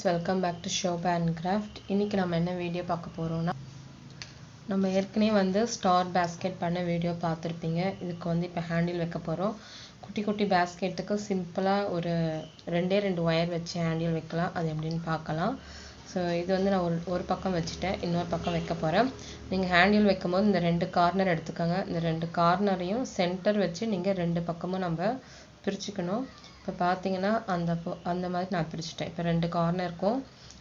Welcome back to Shoba Handcrafts. இன்னைக்கு நம்ம என்ன வீடியோ பார்க்க போறோம்னா நம்ம ஏற்கனவே வந்து ஸ்டார் பாஸ்கெட் பண்ண வீடியோ பார்த்திருப்பீங்க. இதுக்கு வந்து இப்ப ஹேண்டில் வைக்க போறோம். குட்டி குட்டி பாஸ்கெட்டுக்கு சிம்பிளா ஒரு ரெண்டு வயர் வச்சு ஹேண்டில் வைக்கலாம். அது எப்படின்னு பார்க்கலாம். சோ இது வந்து நான் ஒரு பக்கம் வச்சிட்டேன். இன்னொரு பக்கம் வைக்க போறேன். நீங்க ஹேண்டில் வைக்கும்போது இந்த ரெண்டு கார்னர் எடுத்துக்கங்க. இந்த ரெண்டு கார்னரையும் சென்டர் வச்சு நீங்க ரெண்டு பக்கமும் நம்ம பிரிச்சுக்கணும். இப்ப பாத்தீங்கன்னா அந்த மாதிரி நான் பிரிச்சிட்டேன். இப்ப ரெண்டு கார்னருக்கும்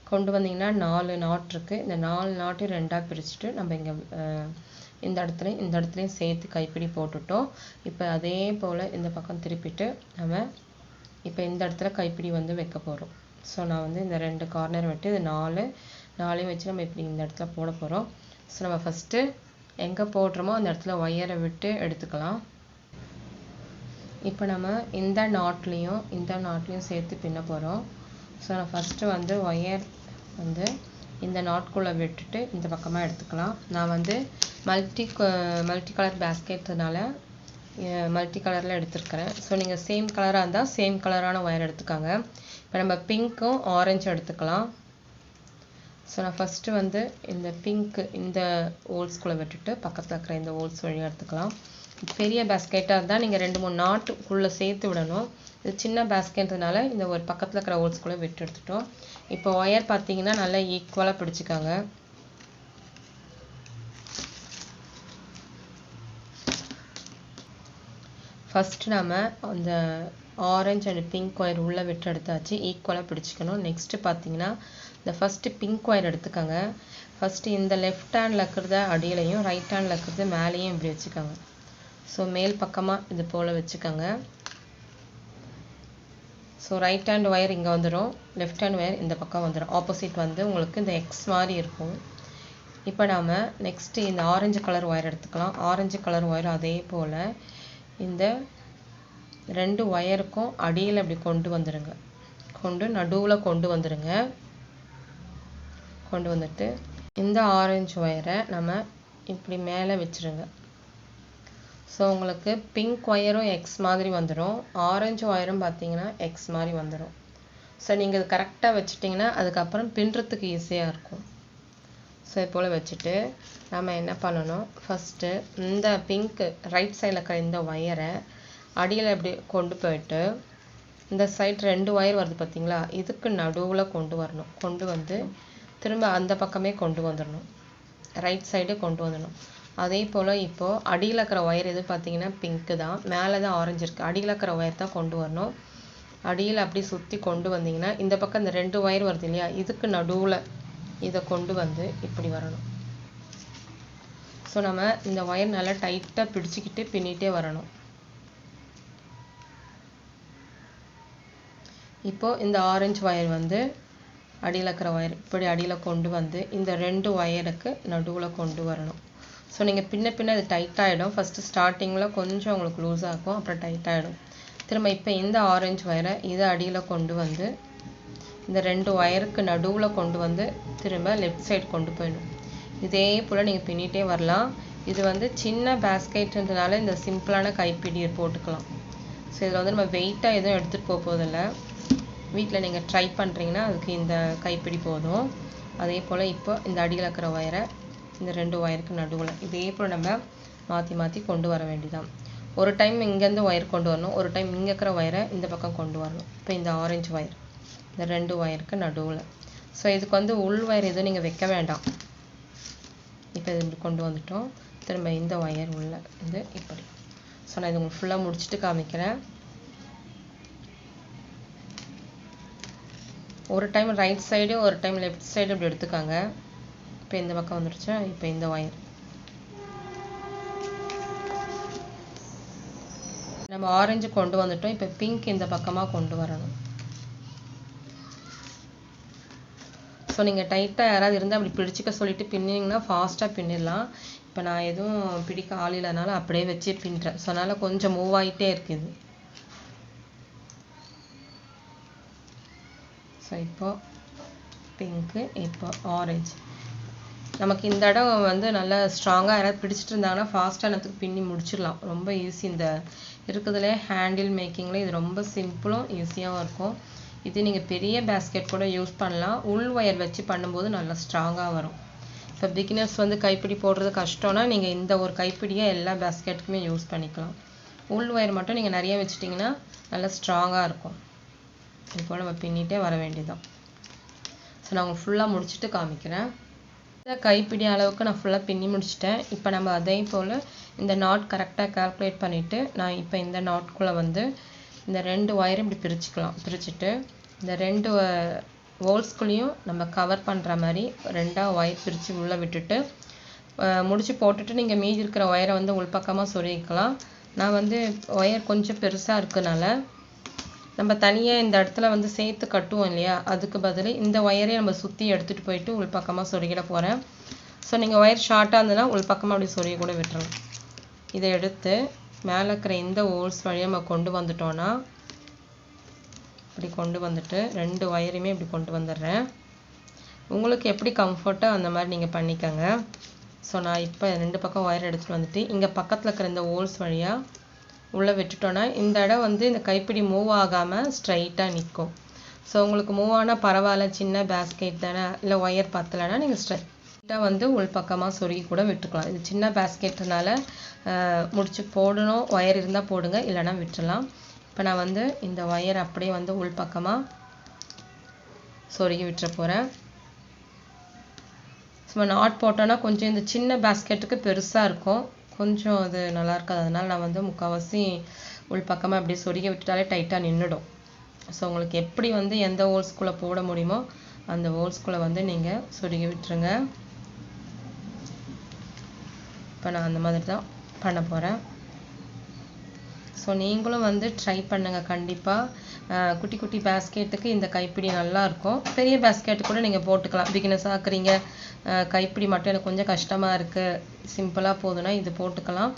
கொண்டு வந்தீங்கன்னா 4 நாட் இருக்கு. இந்த 4 நாட்டையும் ரெண்டா பிரிச்சிட்டு நம்ம இங்க இந்த இடத்துலயும் சேர்த்து கைப்பிடி போட்டுட்டோம். இப்ப அதே போல இந்த பக்கம் திருப்பிட்டு நம்ம இப்ப இந்த இடத்துல கைப்பிடி வந்து வைக்க போறோம். சோ நான் வந்து இந்த ரெண்டு கார்னர் விட்டு இது 4 வச்சு நம்ம இப்படி இந்த இடத்துல போட போறோம். சோ நம்ம ஃபர்ஸ்ட் எங்க போடுறோமோ அந்த இடத்துல வயரை விட்டு எடுத்துக்கலாம். இப்போ நம்ம இந்த நாட்லயும் சேர்த்து பின்ன போறோம். சோ நான் ஃபர்ஸ்ட் வந்து வயர் வந்து இந்த நாட்குள்ள விட்டுட்டு இந்த பக்கமா எடுத்துக்கலாம். நான் வந்து மல்டி கலர் பாஸ்கெட்னால மல்டி கலர்ல எடுத்துக்கறேன். சோ நீங்க சேம் கலரா இருந்தா சேம் கலரான வயர் எடுத்துக்கங்க. இப்போ நம்ம பிங்க்கும் ஆரஞ்சு எடுத்துக்கலாம். சோ நான் ஃபர்ஸ்ட் வந்து இந்த பிங்க் இந்த ஹோல்ஸ்குள்ள விட்டுட்டு பக்கத்துல இருக்கிற இந்த ஹோல்ஸ் வழியா எடுத்துக்கலாம். பெரிய பாஸ்கெட்டா இருந்தா நீங்க 2-3 நாட்டுக்குள்ள சேர்த்து விடணும். இது சின்ன பாஸ்கெட்னால இந்த ஒரு பக்கத்துல இருக்கிற ஹோல்ஸ்குள்ள விட்டு எடுத்துட்டோம். இப்போ வயர் பாத்தீங்கன்னா நல்லா ஈக்குவலா பிடிச்சுக்கங்க. ஃபர்ஸ்ட் நாம அந்த ஆரஞ்சு and பிங்க் வயர் உள்ள விட்டு எடுத்தாச்சு. ஈக்குவலா பிடிச்சுக்கணும். நெக்ஸ்ட் பாத்தீங்கன்னா இந்த ஃபர்ஸ்ட் பிங்க் வயர் எடுத்துக்கங்க. ஃபர்ஸ்ட் இந்த லெஃப்ட் ஹேண்ட்ல இருக்கிறத அடியிலயும் ரைட் ஹேண்ட்ல இருக்கிறத மேலேயும் இப்படி வச்சுக்கங்க. சோ மேல் பக்கமா இது போல வச்சுக்கங்க. சோ ரைட் ஹேண்ட் வயர் இங்க வந்துரும். லெஃப்ட் ஹேண்ட் வயர் இந்த பக்கம் வந்துரும். ஆப்போசிட் வந்து உங்களுக்கு இந்த எக்ஸ் மாதிரி இருக்கும். இப்போ நாம நெக்ஸ்ட் இந்த ஆரஞ்சு கலர் வயர் எடுத்துக்கலாம். ஆரஞ்சு கலர் வயர் அதே போல இந்த ரெண்டு வயருக்கும் அடியில இப்படி கொண்டு வந்துருங்க. நடுவுல கொண்டு வந்துருங்க. கொண்டு வந்துட்டு இந்த ஆரஞ்சு வயரை நம்ம இப்படி மேலே வச்சிருங்க. சோ உங்களுக்கு பிங்க் வயரும் எக்ஸ் மாதிரி வந்துரும். ஆரஞ்சு வயரும் பாத்தீங்கன்னா எக்ஸ் மாதிரி வந்துரும். சோ நீங்க இது கரெக்ட்டா வச்சிட்டீங்கன்னா அதுக்கு அப்புறம் பின்றதுக்கு ஈஸியா இருக்கும். சோ இது போல வச்சிட்டு நாம என்ன பண்ணனும்? ஃபர்ஸ்ட் இந்த பிங்க் ரைட் சைடுல இருக்கிற இந்த வயரை அடியில இப்படி கொண்டு போயிட்டு இந்த சைடு ரெண்டு வயர் வருது பாத்தீங்களா? இதுக்கு நடுவுல கொண்டு வரணும். கொண்டு வந்து திரும்ப அந்த பக்கமே கொண்டு வந்துடணும். ரைட் சைடு கொண்டு வந்துடணும். அதே போல இப்போ அடியில இருக்கிற வயர் எது பாத்தீங்கன்னா பிங்க் தான். மேல தான் ஆரஞ்சு இருக்கு. அடியில இருக்கிற வயர் தான் கொண்டு வரணும். அடியில அப்படி சுத்தி கொண்டு வந்தீங்கன்னா இந்த பக்கம் இந்த ரெண்டு வயர் வருது இல்லையா? இதுக்கு நடுவுல இத கொண்டு வந்து இப்படி வரணும். சோ நம்ம இந்த வயர் நல்லா டைட்டா பிடிச்சிக்கிட்டு பின்னிட்டே வரணும். இப்போ இந்த ஆரஞ்சு வயர் வந்து அடியில இருக்கிற வயர் இப்படி அடியில கொண்டு வந்து இந்த ரெண்டு வயருக்கு நடுவுல கொண்டு வரணும். சோ நீங்க பின்ன இது டைட் ஆயிடும். ஃபர்ஸ்ட் ஸ்டார்டிங்ல கொஞ்சம் உங்களுக்கு லூஸா இருக்கும். அப்புறம் டைட் ஆயிடும். திரும்ப இப்போ இந்த ஆரஞ்சு வயரை இத அடியில கொண்டு வந்து இந்த ரெண்டு வயருக்கு நடுவுல கொண்டு வந்து திரும்ப லெஃப்ட் சைடு கொண்டு போயிடணும். இதே போல நீங்க பின்னிட்டே வரலாம். இது வந்து சின்ன பாஸ்கெட்ன்றதால இந்த சிம்பிளான கைப்பிடி போட்டுக்கலாம். சோ இதுல வந்து நம்ம வெயிட்டா எதுவும் எடுத்துட்டு போறதில்ல. வீட்ல நீங்க ட்ரை பண்றீங்கன்னா அதுக்கு இந்த கைப்பிடி போதும். அதே போல இப்போ இந்த அடியில இருக்கிற வயரை இந்த ரெண்டு வயருக்கு நடுவுல இதே போல நம்ம மாத்தி கொண்டு வர வேண்டியதான். ஒரு டைம் இங்க இருந்து வயர் கொண்டு வரணும். ஒரு டைம் இங்க இருக்கிற வயரை இந்த பக்கம் கொண்டு வரணும். இப்போ இந்த ஆரஞ்சு வயர் இந்த ரெண்டு வயருக்கு நடுவுல. சோ இதுக்கு வந்து உள் வயர் எதுவும் நீங்க வைக்க வேண்டாம். இப்போ இது இப்படி கொண்டு வந்துட்டோம். திரும்ப இந்த வயர் உள்ள வந்து இப்படி. சோ நான் இது உங்களுக்கு ஃபுல்லா முடிச்சிட்டு காமிக்கிறேன். ஒரு டைம் ரைட் சைடு ஒரு டைம் லெஃப்ட் சைடு இப்படி எடுத்துக்கங்க. இப்போ இந்த பக்கம் வந்துருச்சு. இப்போ இந்த வயர் நம்ம ஆரஞ்சு கொண்டு வந்துட்டோம். இப்போ பிங்க் இந்த பக்கமா கொண்டு வரணும். சோ நீங்க டைட்டா யாராவது இருந்தா அப்படி பிடிச்சுக்க சொல்லிட்டு பின்னிங்கன்னா ஃபாஸ்டா பின்னிடலாம். இப்போ நான் எதுவும் பிடிக்க ஆள் இல்லனால அப்படியே வச்சு பின்றேன். சோ அதனால கொஞ்சம் மூவ் ஆயிட்டே இருக்குது. சோ இப்போ பிங்க் இப்போ ஆரஞ்சு நமக்கு இந்த இடம் வந்து நல்லா ஸ்ட்ராங்கா யாராவது பிடிச்சிட்டு இருந்தாங்கன்னா ஃபாஸ்டா நமக்கு பின்னி முடிச்சிடலாம். ரொம்ப ஈஸி. இந்த இருக்குதுல ஹேண்டில் மேக்கிங்ல இது ரொம்ப சிம்பிளும் ஈஸியாவும் இருக்கும். இது நீங்கள் பெரிய பேஸ்கெட் கூட யூஸ் பண்ணலாம். உள் ஒயர் வச்சு பண்ணும்போது நல்லா ஸ்ட்ராங்காக வரும். இப்போ பிகினர்ஸ் வந்து கைப்பிடி போடுறது கஷ்டம்னா நீங்கள் இந்த ஒரு கைப்பிடியை எல்லா பேஸ்கெட்டுக்குமே யூஸ் பண்ணிக்கலாம். உள் ஒயர் மட்டும் நீங்கள் நிறைய வச்சிட்டிங்கன்னா நல்லா ஸ்ட்ராங்காக இருக்கும். இப்போ நம்ம பின்னிட்டே வர வேண்டியதுதான். ஸோ நான் உங்களுக்கு ஃபுல்லாக முடிச்சுட்டு காமிக்கிறேன். இந்த கைப்பிடி அளவுக்கு நான் ஃபுல்லாக பின்னி முடிச்சிட்டேன். இப்போ நம்ம அதே போல் இந்த நாட் கரெக்டாக கால்குலேட் பண்ணிவிட்டு நான் இப்போ இந்த நாட்குள்ளே வந்து இந்த 2 ஒயரும் இப்படி பிரிச்சுட்டு இந்த 2 ஹோல்ஸ்குள்ளேயும் நம்ம கவர் பண்ணுற மாதிரி 2ஆக ஒயர் பிரித்து உள்ளே விட்டுட்டு முடிச்சு போட்டுட்டு நீங்கள் மீதி இருக்கிற ஒயரை வந்து உள்பக்கமாக சொருகிக்கலாம். நான் வந்து ஒயர் கொஞ்சம் பெருசாக இருக்கனால நம்ம தனியாக இந்த இடத்துல வந்து சேர்த்து கட்டுவோம் இல்லையா, அதுக்கு பதில் இந்த ஒயரே நம்ம சுற்றி எடுத்துகிட்டு போயிட்டு உள்பக்கமாக சொருகிட போகிறேன். ஸோ நீங்கள் ஒயர் ஷார்ட்டாக இருந்ததுன்னா உள்பக்கமாக அப்படி சொருகி கூட விட்டுருங்க. இதை எடுத்து மேலே இருக்கிற இந்த ஹோல்ஸ் வழியாக நம்ம கொண்டு வந்துட்டோன்னா இப்படி கொண்டு வந்துட்டு 2 ஒயரையுமே இப்படி கொண்டு வந்துடுறேன். உங்களுக்கு எப்படி கம்ஃபர்ட்டோ அந்த மாதிரி நீங்கள் பண்ணிக்கோங்க. ஸோ நான் இப்போ 2 பக்கம் ஒயர் எடுத்துகிட்டு வந்துட்டு இங்கே பக்கத்தில் இருக்கிற இந்த ஹோல்ஸ் வழியாக உள்ளே விட்டுட்டோன்னா இந்த இடம் வந்து இந்த கைப்பிடி மூவ் ஆகாமல் ஸ்ட்ரைட்டாக நிற்கும். ஸோ உங்களுக்கு மூவ் ஆனால் பரவாயில்ல, சின்ன பேஸ்கெட் தானே, இல்லை ஒயர் பத்தலைன்னா நீங்கள் ஸ்ட்ரைட்டாக வந்து உள்பக்கமாக சொருகி கூட விட்டுக்கலாம். இது சின்ன பேஸ்கெட்னால முடிச்சு போடணும், ஒயர் இருந்தால் போடுங்க, இல்லைனா விட்டுடலாம். இப்போ நான் வந்து இந்த ஒயர் அப்படியே வந்து உள்பக்கமாக சொருகி விட்டுற போகிறேன். சும்மா நாட் போட்டோன்னா கொஞ்சம் இந்த சின்ன பேஸ்கெட்டுக்கு பெருசாக இருக்கும், கொஞ்சம் அது நல்லா இருக்காது. அதனால் நான் வந்து முக்கால்வாசி உள்பக்கமாக அப்படியே சொருகி விட்டுட்டாலே டைட்டாக நின்றுடும். ஸோ உங்களுக்கு எப்படி வந்து எந்த ஹோல்ஸ்குள்ளே போட முடியுமோ அந்த ஹோல்ஸ்குள்ளே வந்து நீங்கள் சொருகி விட்டுருங்க. இப்போ நான் அந்த மாதிரி தான் பண்ண போகிறேன். ஸோ நீங்களும் வந்து ட்ரை பண்ணுங்கள் கண்டிப்பாக. குட்டி குட்டி பேஸ்கெட்டுக்கு இந்த கைப்பிடி நல்லாயிருக்கும். பெரிய பேஸ்கெட்டு கூட நீங்கள் போட்டுக்கலாம். பிகினஸாக இருக்கிறீங்க, கைப்பிடி மட்டும் எனக்கு கொஞ்சம் கஷ்டமாக இருக்குது, சிம்பிளாக போதுன்னா இது போட்டுக்கலாம்.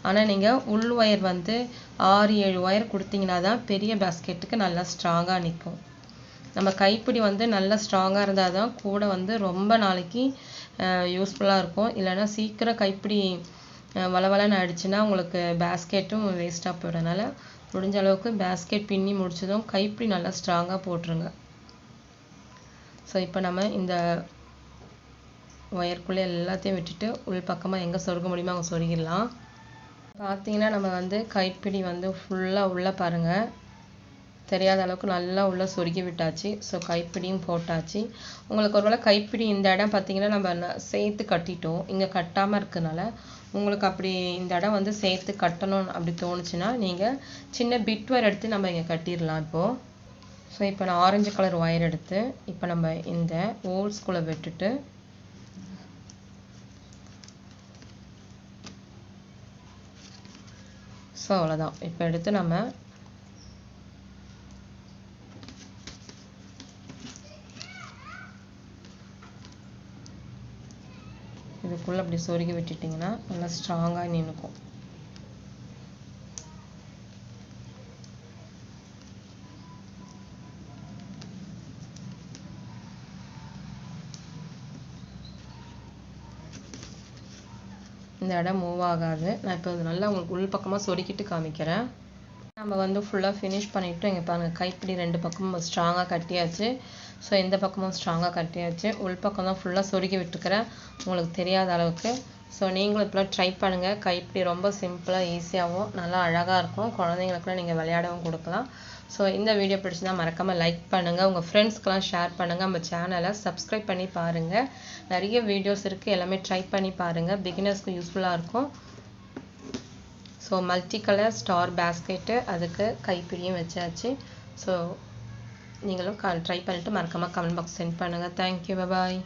ஆனால் நீங்கள் உள் ஒயர் வந்து 6-7 ஒயர் கொடுத்தீங்கன்னா தான் பெரிய பேஸ்கெட்டுக்கு நல்லா ஸ்ட்ராங்காக நிற்கும். நம்ம கைப்பிடி வந்து நல்லா ஸ்ட்ராங்காக இருந்தால் தான் கூட வந்து ரொம்ப நாளைக்கு யூஸ்ஃபுல்லாக இருக்கும். இல்லைன்னா சீக்கிரம் கைப்பிடி வளவலன்னு ஆயிடுச்சுன்னா உங்களுக்கு பேஸ்கெட்டும் வேஸ்ட்டாக போயிடுறதுனால முடிஞ்ச அளவுக்கு பேஸ்கெட் பின்னி முடிச்சதும் கைப்பிடி நல்லா ஸ்ட்ராங்காக போட்டுருங்க. ஸோ இப்போ நம்ம இந்த ஒயர்க்குள்ளே எல்லாத்தையும் விட்டுட்டு உள் பக்கமாக எங்கே சொருக முடியுமோ அங்கே சொருகிடலாம். பார்த்தீங்கன்னா நம்ம வந்து கைப்பிடி வந்து ஃபுல்லாக உள்ளே பாருங்கள், தெரியாத அளவுக்கு நல்லா உள்ளே சொருகி விட்டாச்சு. ஸோ கைப்பிடியும் போட்டாச்சு. உங்களுக்கு ஒருவேளை கைப்பிடி இந்த இடம் பார்த்தீங்கன்னா நம்ம சேர்த்து கட்டிட்டோம், இங்கே கட்டாமல் இருக்கனால உங்களுக்கு அப்படி இந்த இடம் வந்து சேர்த்து கட்டணும் அப்படி தோணுச்சுன்னா நீங்கள் சின்ன பிட் ஒயர் எடுத்து நம்ம இங்கே கட்டிடலாம் இப்போது. ஸோ இப்போ நான் ஆரஞ்சு கலர் ஒயர் எடுத்து இப்போ நம்ம இந்த ஹோல்ஸ்குள்ளே விட்டுட்டு ஸோ அவ்வளோதான். இப்போ எடுத்து நம்ம இதுக்குள்ளே அப்படி சொருகி விட்டுட்டிங்கன்னா நல்லா ஸ்ட்ராங்காக நின்றுக்கும். இந்த இடம் மூவ் ஆகாது. நான் இப்போ நல்லா உங்களுக்கு உள் பக்கமாக சொருக்கிட்டு காமிக்கிறேன். நம்ம வந்து ஃபுல்லாக ஃபினிஷ் பண்ணிவிட்டு இங்கே பாருங்கள் கைப்பிடி 2 பக்கமும் ஸ்ட்ராங்காக கட்டியாச்சு. ஸோ இந்த பக்கமும் ஸ்ட்ராங்காக கட்டியாச்சு. உள் பக்கம் தான் ஃபுல்லாக சொருகி விட்டுக்கிறேன் உங்களுக்கு தெரியாத அளவுக்கு. ஸோ நீங்களும் இப்போலாம் ட்ரை பண்ணுங்கள். கைப்பிடி ரொம்ப சிம்பிளாக ஈஸியாகவும் நல்லா அழகாக இருக்கும். குழந்தைங்களுக்குலாம் நீங்கள் விளையாடவும் கொடுக்கலாம். ஸோ இந்த வீடியோ பிடிச்சிருந்தா மறக்காமல் லைக் பண்ணுங்கள், உங்கள் ஃப்ரெண்ட்ஸ்க்கெலாம் ஷேர் பண்ணுங்கள், நம்ம சேனலை சப்ஸ்கிரைப் பண்ணி பாருங்கள். நிறைய வீடியோஸ் இருக்குது, எல்லாமே ட்ரை பண்ணி பாருங்கள், பிகினர்ஸ்க்கு யூஸ்ஃபுல்லாக இருக்கும். So multi colour star basket அதுக்கு கைப்பிடியும் வச்சாச்சு. ஸோ நீங்களும் ட்ரை பண்ணிவிட்டு மறக்காமல் கமெண்ட் பாக்ஸ் சென்ட் பண்ணுங்கள். தேங்க்யூ, பாய்.